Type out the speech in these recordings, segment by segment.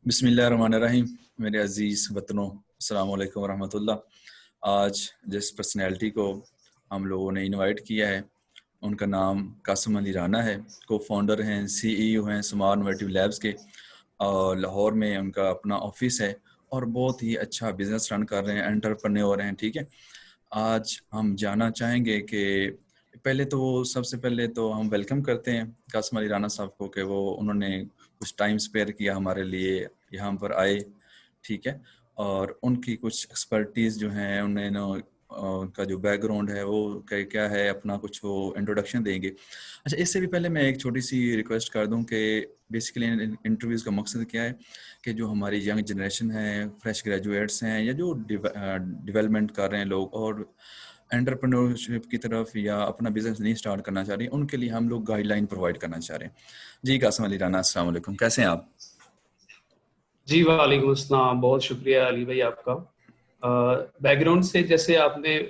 बिस्मिल्लाहिर्रहमानिर्रहीम। मेरे अजीज़ वतनों, अस्सलाम वालेकुम रहमतुल्लाह। आज जिस पर्सनैलिटी को हम लोगों ने इनवाइट किया है उनका नाम कासिम अली राना है। को फाउंडर हैं, सीईओ हैं स्मार्ट इनोवेटिव लैब्स के, और लाहौर में उनका अपना ऑफिस है और बहुत ही अच्छा बिजनेस रन कर रहे हैं, एंटरप्रेन्योर हैं। ठीक है, आज हम जानना चाहेंगे कि सबसे पहले तो हम वेलकम करते हैं कासिम अली राना साहब को कि वो उन्होंने कुछ टाइम स्पेयर किया हमारे लिए, यहाँ पर आए। ठीक है, और उनकी कुछ एक्सपर्टीज़ जो हैं उन्हें उनका जो बैकग्राउंड है वो क्या क्या है, अपना कुछ वो इंट्रोडक्शन देंगे। अच्छा, इससे भी पहले मैं एक छोटी सी रिक्वेस्ट कर दूं कि बेसिकली इंटरव्यूज़ का मकसद क्या है कि जो हमारी यंग जनरेशन है, फ्रेश ग्रेजुएट्स हैं, या जो डेवलपमेंट कर रहे हैं लोग और एंटरप्रेन्योरशिप की तरफ या अपना बिजनेस नहीं स्टार्ट करना चाह रहे हैं, उनके लिए हम लोग गाइडलाइन प्रोवाइड करना चाह रहे हैं। जी कासिम अली राना, अस्सलाम वालेकुम, कैसे हैं आप? जी वालेकुम अस्सलाम। बहुत शुक्रिया अली भाई आपका। बैकग्राउंड से जैसे आपने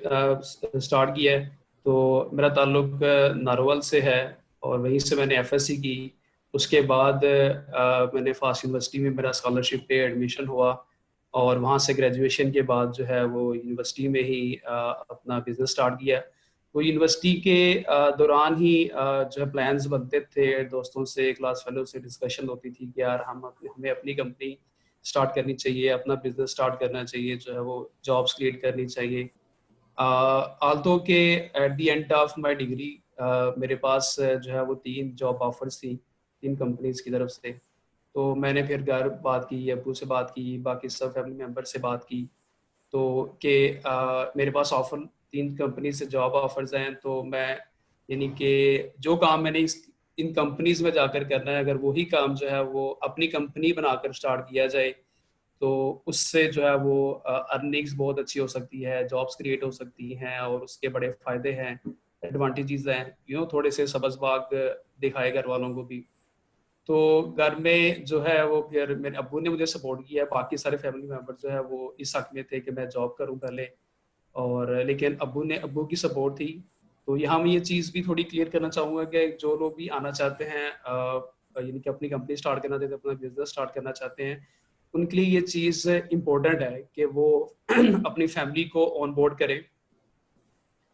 स्टार्ट किया है, तो मेरा ताल्लुक नारोवाल से है और वहीं से मैंने एफएससी की। उसके बाद मैंने फास्ट यूनिवर्सिटी में मेरा स्कॉलरशिप पे एडमिशन हुआ और वहाँ से ग्रेजुएशन के बाद जो है वो यूनिवर्सिटी में ही अपना बिजनेस स्टार्ट किया। तो यूनिवर्सिटी के दौरान ही जो है प्लान्स बनते थे, दोस्तों से, क्लास फेलो से डिस्कशन होती थी कि यार हमें अपनी कंपनी स्टार्ट करनी चाहिए, अपना बिजनेस स्टार्ट करना चाहिए, जो है वो जॉब्स क्रिएट करनी चाहिए। आल्दो के at the end of my degree मेरे पास जो है वो 3 जॉब ऑफर्स थी, 3 कंपनीज की तरफ से। तो मैंने फिर घर बात की, अब्बू से बात की, बाकी सब फैमिली मेम्बर से बात की, तो कि मेरे पास ऑफर 3 कंपनी से जॉब ऑफर्स हैं, तो मैं यानी कि जो काम मैंने इन कंपनीज में जाकर करना है, अगर वही काम जो है वो अपनी कंपनी बनाकर स्टार्ट किया जाए तो उससे जो है वो अर्निंग्स बहुत अच्छी हो सकती है, जॉब्स क्रिएट हो सकती हैं और उसके बड़े फायदे हैं, एडवांटेजेस हैं। थोड़े से सबज़बाग दिखाए घर वालों को भी। तो घर में जो है वो फिर मेरे अब्बू ने मुझे सपोर्ट किया, बाकी सारे फैमिली मेम्बर जो है वो इस हक में थे कि मैं जॉब करूं पहले, और लेकिन अब्बू की सपोर्ट थी। तो यहाँ मैं ये चीज़ भी थोड़ी क्लियर करना चाहूँगा कि जो लोग भी आना चाहते हैं, यानी कि अपनी कंपनी स्टार्ट करना चाहते हैं, अपना बिजनेस स्टार्ट करना चाहते हैं, उनके लिए ये चीज़ इम्पोर्टेंट है कि वो अपनी फैमिली को ऑन बोर्ड करें,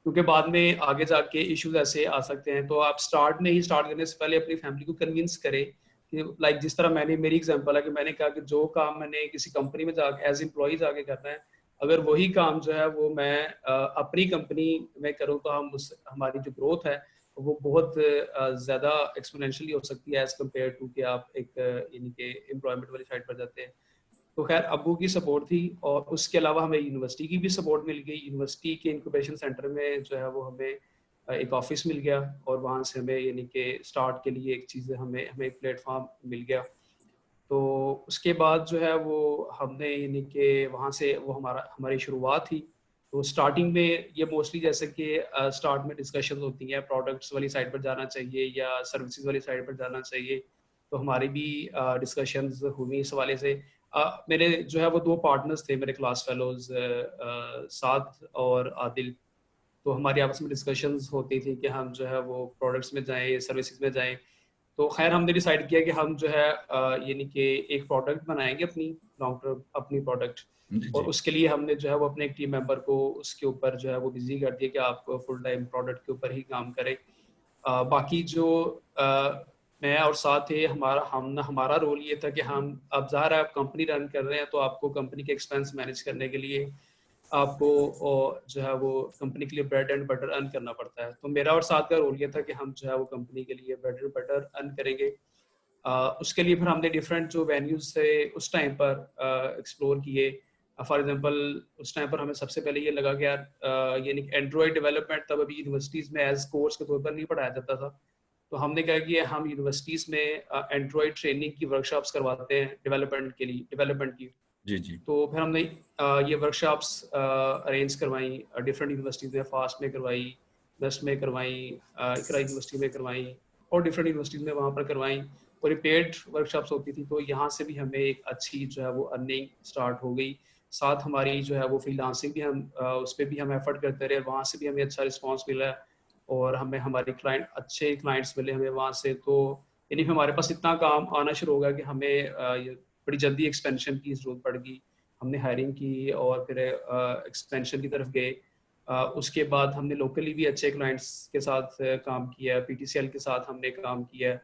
क्योंकि बाद में आगे जाके इश्यूज ऐसे आ सकते हैं। तो आप स्टार्ट करने से पहले अपनी फैमिली को कन्विंस करें कि लाइक जिस तरह मेरी एग्जांपल है कि मैंने कहा कि जो काम मैंने किसी कंपनी में जाके एज एम्प्लॉय जाके करना है, अगर वही काम जो है वो मैं अपनी कंपनी में करूँ तो हमारी जो ग्रोथ है वो बहुत ज़्यादा एक्सपोनेंशियली हो सकती है एज कम्पेयर टू कि आप एक यानी कि एम्प्लॉयमेंट वाली साइड पर जाते हैं। तो खैर अब्बू की सपोर्ट थी और उसके अलावा हमें यूनिवर्सिटी की भी सपोर्ट मिल गई। यूनिवर्सिटी के इंक्यूबेशन सेंटर में जो है वो हमें एक ऑफिस मिल गया और वहाँ से हमें यानी कि स्टार्ट के लिए एक चीज़ हमें हमें एक प्लेटफॉर्म मिल गया। तो उसके बाद जो है वो हमने यानी कि वहाँ से वो हमारी शुरुआत थी। तो स्टार्टिंग में ये मोस्टली जैसे कि स्टार्ट में डिस्कशन होती हैं, प्रोडक्ट्स वाली साइड पर जाना चाहिए या सर्विसेज वाली साइड पर जाना चाहिए। तो हमारी भी डिस्कशंस हुई इस हवाले से। मेरे जो है वो 2 पार्टनर्स थे मेरे क्लास फेलोज, साद और आदिल। तो हमारी आपस में डिस्कशंस होती थी कि हम जो है वो प्रोडक्ट्स में जाएँ, सर्विसेज में जाएँ। तो खैर हमने डिसाइड किया कि हम जो है यानी कि एक प्रोडक्ट बनाएंगे, अपनी लॉन्ग टर्म अपनी प्रोडक्ट। जी और जी। उसके लिए हमने जो है वो अपने एक टीम मेंबर को उसके ऊपर जो है वो बिजी कर दिया कि आप फुल टाइम प्रोडक्ट के ऊपर ही काम करें। बाकी जो मैं और साथ थे हमारा रोल ये था कि हम, अब ज़ाहिर है आप कंपनी रन कर रहे हैं तो आपको कंपनी के एक्सपेंस मैनेज करने के लिए आपको जो है वो कंपनी के लिए ब्रेड एंड बटर अर्न करना पड़ता है। तो मेरा और साथ का रोल ये था कि हम जो है वो कंपनी के लिए ब्रेड एंड बटर अर्न करेंगे। उसके लिए फिर हमने डिफरेंट जो वेन्यूज थे उस टाइम पर एक्सप्लोर किए। फॉर एग्जांपल उस टाइम पर हमें सबसे पहले ये लगा कि यार यानी कि एंड्रॉयड डेवलपमेंट तब अभी यूनिवर्सिटीज़ में एज कोर्स के तौर पर नहीं पढ़ाया जाता था। तो हमने कहा कि हम यूनिवर्सिटीज़ में एंड्रॉयड ट्रेनिंग की वर्कशॉप्स करवाते हैं डेवलपमेंट की। जी जी। तो फिर हमने ये वर्कशॉप्स अरेंज करवाई, डिफरेंट यूनिवर्सिटीज़ में, फास्ट में करवाई, वेस्ट में करवाई, इकरा यूनिवर्सिटी में करवाई और डिफरेंट यूनिवर्सिटीज़ में वहाँ पर करवाई। और ये पेड वर्कशॉप्स होती थी, तो यहाँ से भी हमें एक अच्छी जो है वो अर्निंग स्टार्ट हो गई। साथ हमारी जो है वो फ्रीलांसिंग भी हम उस पर भी हम एफर्ट करते रहे और वहाँ से भी हमें अच्छा रिस्पॉन्स मिला और हमें हमारे अच्छे क्लाइंट्स मिले हमें वहाँ से। तो यानी हमारे पास इतना काम आना शुरू हो गया कि हमें बड़ी जल्दी एक्सपेंशन की ज़रूरत पड़ गई, हमने हायरिंग की और फिर एक्सपेंशन की तरफ गए। उसके बाद हमने लोकली भी अच्छे क्लाइंट्स के साथ काम किया, पीटीसीएल के साथ हमने काम किया।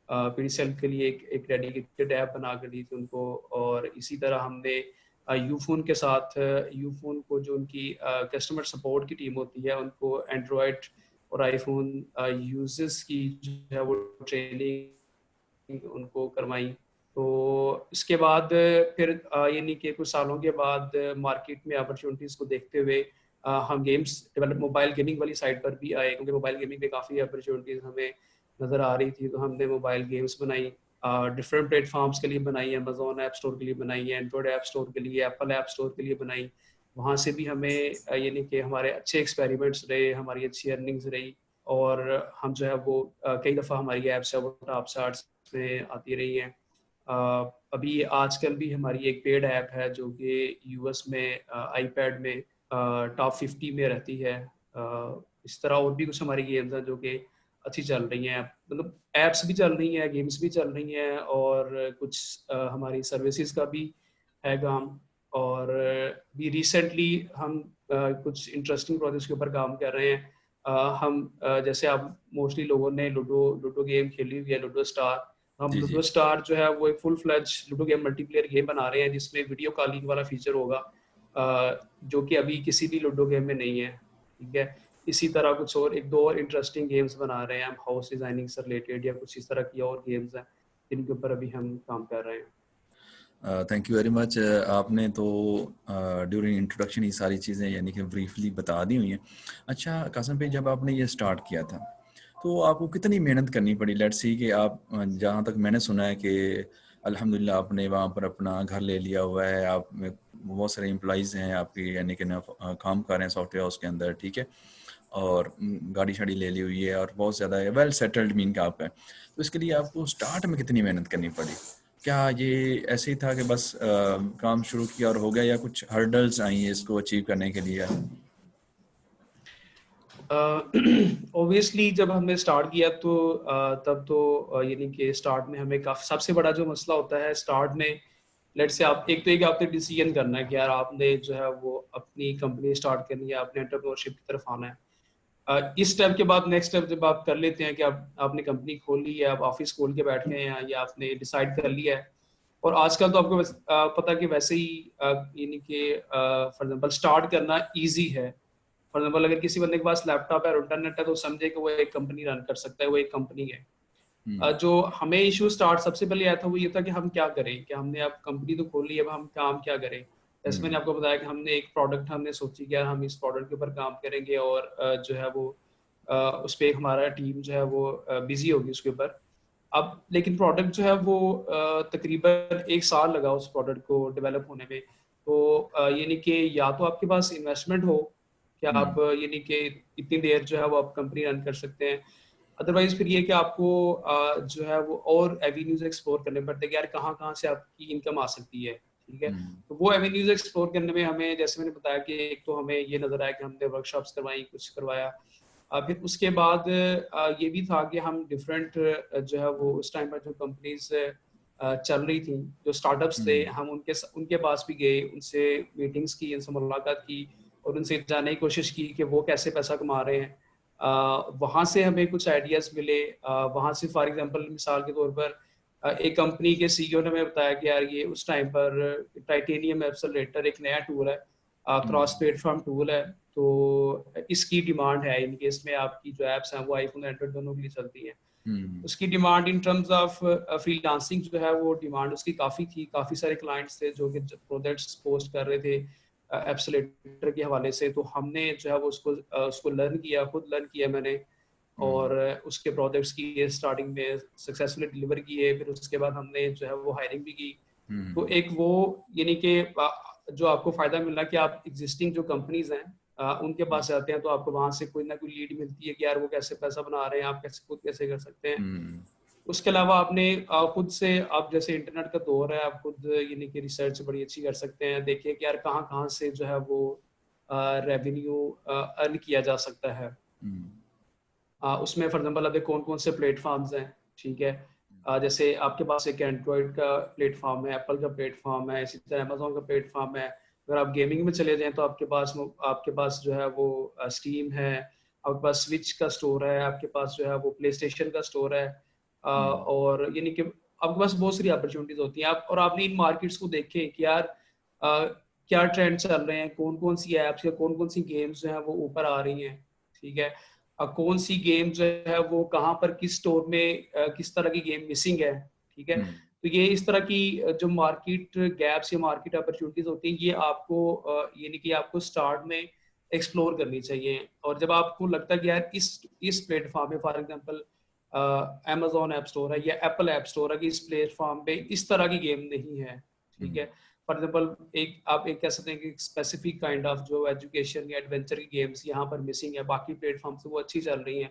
पीटीसीएल के लिए एक डेडिकेटेड ऐप बना कर दी थी उनको, और इसी तरह हमने यूफोन के साथ, यूफोन को जो उनकी कस्टमर सपोर्ट की टीम होती है, उनको एंड्रॉयड और आईफोन यूजर्स की जो है वो ट्रेनिंग उनको करवाई। तो इसके बाद फिर यानी कि कुछ सालों के बाद मार्केट में अपॉर्चुनिटीज़ को देखते हुए हम गेम्स डेवलप मोबाइल गेमिंग वाली साइड पर भी आए, क्योंकि मोबाइल गेमिंग में काफ़ी अपॉर्चुनिटीज़ हमें नज़र आ रही थी। तो हमने मोबाइल गेम्स बनाई, डिफरेंट प्लेटफॉर्म्स के लिए बनाई, अमेजोन ऐप स्टोर के लिए बनाई, एंड्रॉयड ऐप स्टोर के लिए, एप्पल ऐप स्टोर के लिए बनाई। वहाँ से भी हमें यानी कि हमारे अच्छे एक्सपेरिमेंट्स रहे, हमारी अच्छी अर्निंग्स रही, और हम जो है वो कई दफ़ा हमारी ऐप्स है वो टॉप चार्ट्स में आती रही हैं। अभी आजकल भी हमारी एक पेड ऐप है जो कि यूएस में आईपैड में टॉप 50 में रहती है। इस तरह और भी कुछ हमारी गेम्स हैं जो कि अच्छी चल रही हैं, मतलब ऐप्स भी चल रही हैं, गेम्स भी चल रही हैं, और कुछ हमारी सर्विसेज का भी है काम। और भी रिसेंटली हम कुछ इंटरेस्टिंग प्रोजेक्ट्स के ऊपर काम कर रहे हैं। हम जैसे आप मोस्टली लोगों ने लूडो लूडो गेम खेली हुई है, लूडो स्टार। हम जी लूडो जी। स्टार जो है वो एक full fledge ludo game multiplayer game बना रहे हैं, जिसमें वीडियो कॉलिंग वाला फीचर होगा, जो कि अभी किसी भी लूडो गेम में नहीं है। ठीक है, इसी तरह कुछ और एक दो और इंटरेस्टिंग गेम्स बना रहे हैं हम, हाउस डिजाइनिंग से रिलेटेड या कुछ इस तरह की और गेम्स हैं जिनके ऊपर अभी हम काम कर रहे हैं। Thank you very much. आपने तो ड्यूरिंग इंट्रोडक्शन ये सारी चीज़ें यानी कि ब्रीफली बता दी हुई हैं। अच्छा कासिम भाई, जब आपने ये स्टार्ट किया था तो आपको कितनी मेहनत करनी पड़ी? लेट्स सी कि आप जहाँ तक मैंने सुना है कि अल्हम्दुलिल्लाह आपने वहाँ पर अपना घर ले लिया हुआ है, आप में बहुत सारे एम्प्लॉइज़ हैं आपके यानी कि काम कर रहे हैं सॉफ्टवेयर हाउस के अंदर, ठीक है, और गाड़ी शाड़ी ले ली हुई है और बहुत ज़्यादा वेल सेटल्ड मीन का आप है, तो इसके लिए आपको स्टार्ट में कितनी मेहनत करनी पड़ी? क्या ये ऐसे ही था कि बस काम शुरू किया और हो गया, या कुछ हर्डल्स आई हैं इसको अचीव करने के लिए? ऑब्वियसली जब हमने स्टार्ट किया तो तब तो यानी कि स्टार्ट में हमें काफी, सबसे बड़ा जो मसला होता है स्टार्ट में, लेट से आप एक तो एक आपने डिसीजन करना है कि यार आपने जो है वो अपनी कंपनी स्टार्ट करनी है, आपने एंटरप्रेन्योरशिप की तरफ आना है। इस स्टेप के बाद नेक्स्ट स्टेप जब आप कर लेते हैं कि आप आपने कंपनी खोल ली है, आप ऑफिस खोल के बैठ गए हैं, या आपने डिसाइड कर लिया है, और आजकल तो आपको पता कि वैसे ही यानी कि फॉर एग्जांपल स्टार्ट करना इजी है। फॉर एग्जांपल अगर किसी बंदे के पास लैपटॉप है और इंटरनेट है तो समझे कि वो एक कंपनी रन कर सकता है, वो एक कंपनी है। हम्म जो हमें इशू स्टार्ट सबसे पहले आया था वो ये था कि हम क्या करें, कि हमने अब कंपनी तो खोल ली, अब हम काम क्या करें। जैसे मैंने हम्म आपको बताया कि हमने एक प्रोडक्ट हमने सोची कि यार हम इस प्रोडक्ट के ऊपर काम करेंगे, और जो है वो उस पर हमारा टीम जो है वो बिजी होगी उसके ऊपर। अब लेकिन प्रोडक्ट जो है वो तकरीबन 1 साल लगा उस प्रोडक्ट को डेवलप होने में। तो यानी कि या तो आपके पास इन्वेस्टमेंट हो कि आप हम्म यानी कि इतनी देर जो है वो आप कंपनी रन कर सकते हैं। अदरवाइज फिर ये कि आपको जो है वो और एवेन्यूज एक्सप्लोर करने पड़ते हैं कि यार कहाँ कहाँ से आपकी इनकम आ सकती है। ठीक है, हम्म तो वो एवेन्यूज एक्सप्लोर करने में हमें, जैसे मैंने बताया कि एक तो हमें ये नजर आया कि हमने वर्कशॉप्स करवाई, कुछ करवाया। फिर उसके बाद ये भी था कि हम डिफरेंट जो है वो उस टाइम पर जो कंपनीज चल रही थी, जो स्टार्टअप्स थे, हम्म हम उनके पास भी गए, उनसे मीटिंग्स की, उनसे मुलाकात की, और उनसे जानने की कोशिश की कि वो कैसे पैसा कमा रहे हैं। वहाँ से हमें कुछ आइडियाज़ मिले। वहाँ से फॉर एग्जांपल मिसाल के तौर पर एक कंपनी के सीईओ ने हमें बताया कि यार ये उस टाइम पर टाइटेनियम एक्सेलरेटर एक नया टूल है, क्रॉस हम्म प्लेटफॉर्म टूल है, तो इसकी डिमांड है, इनके इसमें आपकी जो एप्स हैं वो आईफोन एंड्रॉइड दोनों के लिए चलती हैं। हम्म उसकी demand in terms of freelancing जो है वो डिमांड उसकी काफ़ी थी, काफ़ी सारे क्लाइंट्स थे जो कि प्रोजेक्ट्स पोस्ट कर रहे थे एप्सलेटर के हवाले से। तो हमने जो है वो उसको लर्न किया, खुद लर्न किया मैंने, हम्म और उसके प्रोजेक्ट्स की स्टार्टिंग में सक्सेसफुली डिलीवर किए। फिर उसके बाद हमने जो है वो हायरिंग भी की। तो हम्म एक वो यानी कि जो आपको फायदा मिला कि आप एग्जिस्टिंग जो कंपनीज हैं उनके पास जाते हैं, तो आपको वहां से कोई ना कोई लीड मिलती है कि यार वो कैसे पैसा बना रहे हैं, आप कैसे खुद कैसे कर सकते हैं। हम्म उसके अलावा आपने खुद से, आप जैसे इंटरनेट का दौर है, आप खुद यानी कि रिसर्च बड़ी अच्छी कर सकते हैं, देखिए कि यार कहाँ कहाँ से जो है वो रेवेन्यू अर्न किया जा सकता है। हम्म उसमें फॉर एग्जांपल अभी कौन कौन से प्लेटफॉर्म्स हैं, ठीक है। जैसे आपके पास एक एंड्रॉइड का प्लेटफॉर्म है, एप्पल का प्लेटफॉर्म है, इसी तरह अमेजोन का प्लेटफॉर्म है। अगर आप गेमिंग में चले जाएं तो आपके पास जो है वो स्टीम है, आपके पास स्विच का स्टोर है, आपके पास जो है वो प्ले स्टेशन का स्टोर है। और यानी कि आपके पास बहुत सारी अपॉर्चुनिटीज होती हैं। आप और आपने इन मार्केट्स को देखें कि यार क्या ट्रेंड चल रहे हैं, कौन कौन सी एप्स या कौन कौन सी गेम्स जो है वो ऊपर आ रही हैं, ठीक है। कौन सी गेम जो है वो कहाँ पर किस स्टोर में किस तरह की गेम मिसिंग है, ठीक है। तो ये इस तरह की जो मार्केट गैप्स या मार्केट अपॉर्चुनिटीज होती हैं, ये आपको यानी कि आपको स्टार्ट में एक्सप्लोर करनी चाहिए। और जब आपको लगता है कि यार इस प्लेटफॉर्म पे for example Amazon app store है या एप्पल ऐप स्टोर है कि इस प्लेटफॉर्म पे इस तरह की गेम नहीं है, ठीक है। फॉर एग्जांपल आप एक कह सकते हैं कि स्पेसिफिक काइंड ऑफ जो एजुकेशन या एडवेंचर की गेम्स यहाँ पर मिसिंग है, बाकी प्लेटफॉर्म से वो अच्छी चल रही हैं।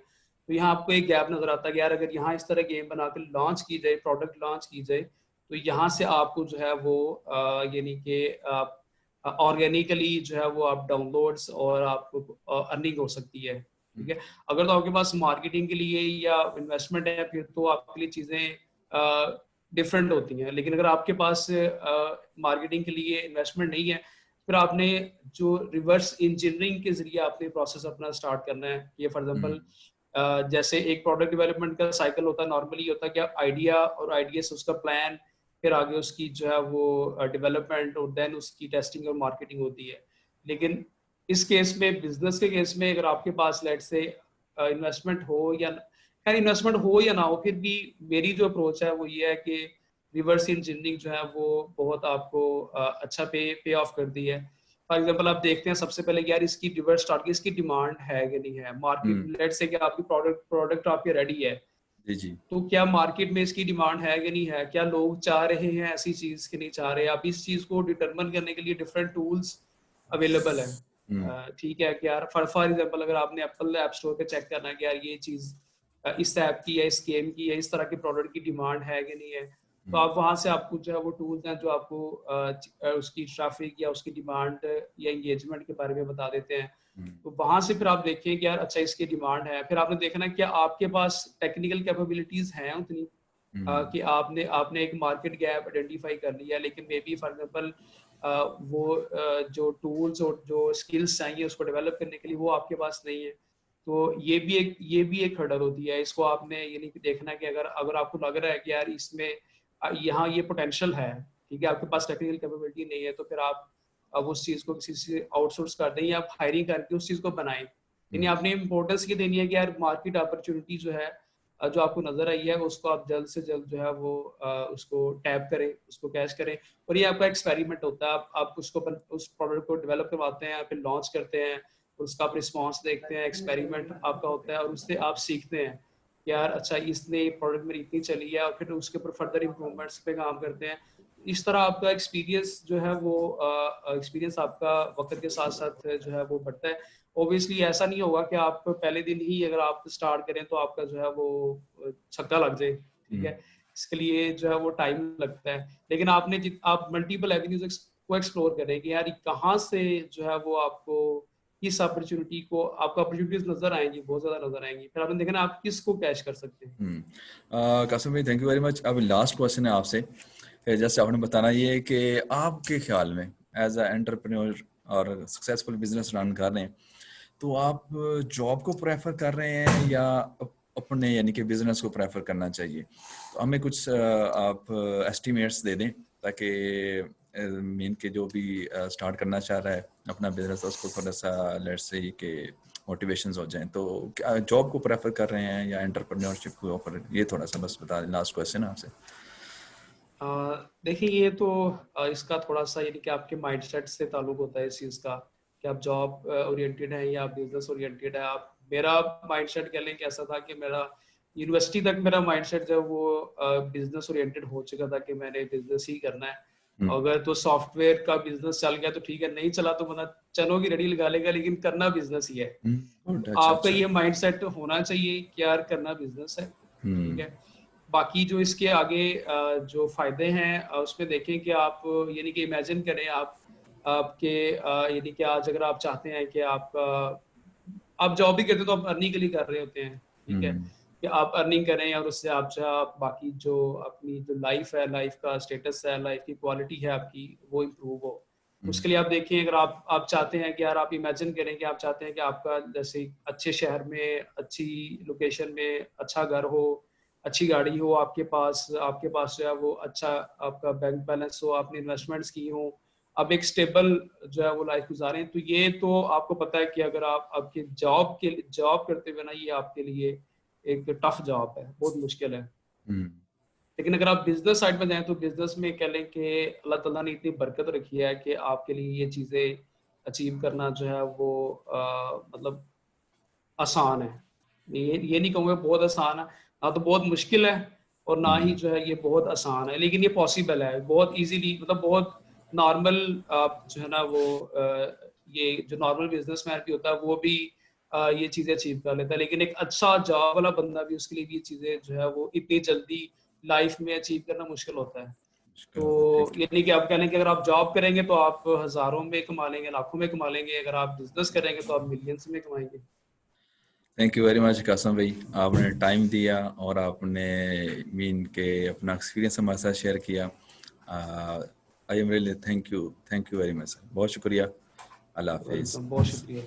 तो यहाँ आपको एक गैप नजर आता है कि यार अगर यहाँ इस तरह गेम बनाकर लॉन्च की जाए, प्रोडक्ट लॉन्च की जाए, तो यहाँ से आपको जो है वो यानी कि आप ऑर्गेनिकली जो है वो आप डाउनलोड्स और आपको अर्निंग हो सकती है, ठीक है। अगर तो आपके पास मार्केटिंग के लिए या इन्वेस्टमेंट है, फिर तो आपके लिए चीज़ें डिफरेंट होती हैं। लेकिन अगर आपके पास मार्केटिंग के लिए इन्वेस्टमेंट नहीं है, फिर आपने जो रिवर्स इंजीनियरिंग के जरिए आपने प्रोसेस अपना स्टार्ट करना है। ये फॉर एग्जांपल जैसे एक प्रोडक्ट डेवलपमेंट का साइकिल होता है, नॉर्मली होता है कि आप आइडिया और आइडिया से उसका प्लान, फिर आगे उसकी जो है वो डेवलपमेंट और देन उसकी टेस्टिंग और मार्केटिंग होती है। लेकिन इस केस में, बिजनेस के केस में, अगर आपके पास लेट से इन्वेस्टमेंट हो या खैर इन्वेस्टमेंट हो या ना हो, फिर भी मेरी जो अप्रोच है वो ये है कि रिवर्स इंजीनियरिंग जो है वो बहुत आपको अच्छा पे ऑफ कर दी है। फॉर एग्जांपल आप देखते हैं सबसे पहले यार इसकी रिवर्स स्टार्ट की इसकी डिमांड है कि नहीं है मार्केट। लेट से कि आपकी प्रोडक्ट आपके रेडी है, जी जी। तो क्या मार्केट में इसकी डिमांड है कि नहीं है, क्या लोग चाह रहे हैं ऐसी चीज कि नहीं चाह रहे। आप इस चीज को डिटरमिन करने के लिए डिफरेंट टूल्स अवेलेबल है, ठीक है। कि यार फॉर एग्जांपल अगर आपने एप्पल ऐप स्टोर पे चेक करना है कि यार ये चीज इस ऐप की या इस गेम की या इस तरह के प्रोडक्ट की डिमांड है कि नहीं है, तो आप वहां से आपको जो है वो टूल्स हैं जो आपको उसकी ट्रैफिक या उसकी डिमांड या एंगेजमेंट के बारे में बता देते हैं। तो वहां से फिर आप देखें कि यार अच्छा इसकी डिमांड है, फिर आपने देखना क्या आपके पास टेक्निकल कैपेबिलिटीज हैं उतनी कि आपने आपने एक मार्केट गैप आइडेंटिफाई कर लिया, लेकिन मे बी फॉर एग्जांपल वो जो टूल्स और जो स्किल्स चाहिए उसको डेवलप करने के लिए वो आपके पास नहीं है। तो ये भी एक हर्डल होती है। इसको आपने यानी कि देखना है कि अगर अगर आपको लग रहा है कि यार इसमें यहाँ ये पोटेंशियल है, ठीक है, आपके पास टेक्निकल कैपेबिलिटी नहीं है, तो फिर आप अब उस चीज को किसी से आउटसोर्स कर दें या आप हायरिंग करके उस चीज को बनाएं। यानी आपने इम्पोर्टेंस ये देनी है कि यार मार्केट अपॉर्चुनिटी जो है जो आपको नजर आई है उसको आप जल्द से जल्द जो है वो उसको टैप करें, उसको कैच करें। और ये आपका एक्सपेरिमेंट होता है। आप उसको उस प्रोडक्ट को डेवलप करवाते हैं, फिर लॉन्च करते हैं, उसका आप रिस्पॉन्स देखते हैं, एक्सपेरिमेंट आपका होता है और उससे आप सीखते हैं कि यार अच्छा इसने प्रोडक्ट मेरी इतनी चली है, और फिर उसके ऊपर फर्दर इम्प्रूवमेंट्स पे काम करते हैं। इस तरह आपका एक्सपीरियंस जो है वो एक्सपीरियंस आपका वक्त के साथ साथ जो है वो बढ़ता है। ऑब्वियसली ऐसा नहीं होगा कि आप पहले दिन ही अगर आप स्टार्ट करें तो आपका जो है वो छक्का लग जाए, ठीक है। इसके लिए जो है वो टाइम लगता है। लेकिन आप मल्टीपल एवेन्यूज को एक्सप्लोर करें कि यार कहाँ से जो है वो आपको इस अपॉर्चुनिटी को, आपको अपॉर्चुनिटीज नजर आएंगी, बहुत ज्यादा नजर आएंगी, फिर आपने देखना आप किसको कैच कर सकते हैं। कासिम भाई थैंक यू वेरी मच। अब लास्ट क्वेश्चन है आपसे, जैसे आपने बताना ये है कि आपके ख्याल में एज अ एंटरप्रेन्योर और सक्सेसफुल बिजनेस रन कर रहे हैं, तो आप जॉब को प्रेफर कर रहे हैं या अपने यानी कि बिजनेस को प्रेफर करना चाहिए? तो हमें कुछ आप एस्टिमेट्स दे दें ताकि मीन के जो भी स्टार्ट करना चाह रहा है अपना बिजनेस उसको थोड़ा सा लेट्स से कि मोटिवेशंस हो जाएं। तो क्या जॉब को प्रेफर कर रहे हैं या एंटरप्रेन्योरशिप को ऑफर, ये थोड़ा सा बस बता दें। लास्ट क्वेश्चन है आपसे। देखिए ये तो इसका थोड़ा सा यानी कि आपके माइंडसेट से ताल्लुक होता है इस चीज़ का कि आप जॉब ओरिएंटेड है या बिजनेस ओरिएंटेड है। आप मेरा माइंडसेट कह लें कि ऐसा था कि मेरा यूनिवर्सिटी तक मेरा माइंडसेट जो वो बिजनेस ओरिएंटेड हो चुका था कि मैंने बिजनेस ही करना है। अगर तो सॉफ्टवेयर का बिजनेस चल गया तो ठीक है, नहीं चला तो बंदा चनों की रेडी लगा लेगा, लेकिन करना बिजनेस ही है। अच्छा आपका अच्छा। ये माइंडसेट होना चाहिए कि यार करना बिजनेस है, ठीक है। बाकी जो इसके आगे जो फायदे हैं उसमें देखें कि आप यानी कि इमेजिन करें आप आपके यानी कि आज अगर आप चाहते हैं कि आप जॉब भी करते हैं तो आप अर्निंग के लिए कर रहे होते हैं, ठीक है। कि आप अर्निंग करें और उससे आप जो आप बाकी जो अपनी जो लाइफ है, लाइफ का स्टेटस है, लाइफ की क्वालिटी है आपकी, वो इम्प्रूव हो। उसके लिए आप देखिए, अगर आप चाहते हैं कि यार, आप इमेजिन करें कि आप चाहते हैं कि आपका जैसे अच्छे शहर में, अच्छी लोकेशन में अच्छा घर हो, अच्छी गाड़ी हो आपके पास जो है वो अच्छा आपका बैंक बैलेंस हो, आपने इन्वेस्टमेंट्स की हो, आप एक स्टेबल जो है वो लाइफ गुजारें, तो ये तो आपको पता है कि अगर आप आपके जॉब करते हुए ना, ये आपके लिए एक टफ जॉब है, बहुत मुश्किल है। हम्म। लेकिन अगर आप बिजनेस साइड में जाएं तो बिजनेस में कह लें कि अल्लाह ताला ने इतनी बरकत रखी है कि आपके लिए ये चीज़ें अचीव करना जो है वो मतलब आसान है। ये नहीं कहूँगा बहुत आसान है, ना तो बहुत मुश्किल है और ना ही हम्म। जो है ये बहुत आसान है, लेकिन ये पॉसिबल है बहुत इजीली, मतलब बहुत नॉर्मल। आप जो है ना वो ये जो नॉर्मल बिजनेसमैन भी होता है वो भी ये चीज़ें अचीव कर लेता है, लेकिन एक अच्छा जॉब वाला बंदा भी, उसके लिए भी ये चीज़ें जो है वो इतनी जल्दी लाइफ में अचीव करना मुश्किल होता है। मुश्किल तो होता है, ठीक। ये नहीं कि आप कह लें कि अगर आप जॉब करेंगे तो आप हज़ारों में कमा लेंगे, लाखों में कमा लेंगे, अगर आप बिज़नेस करेंगे तो आप मिलियंस में कमाएँगे। Thank you very much Qasim भाई, आपने टाइम दिया और आपने मीन के अपना एक्सपीरियंस हमारे साथ शेयर किया। I am really thank you very much sir, बहुत शुक्रिया। अल्लाह हाफिज़। वेलकम, बहुत शुक्रिया।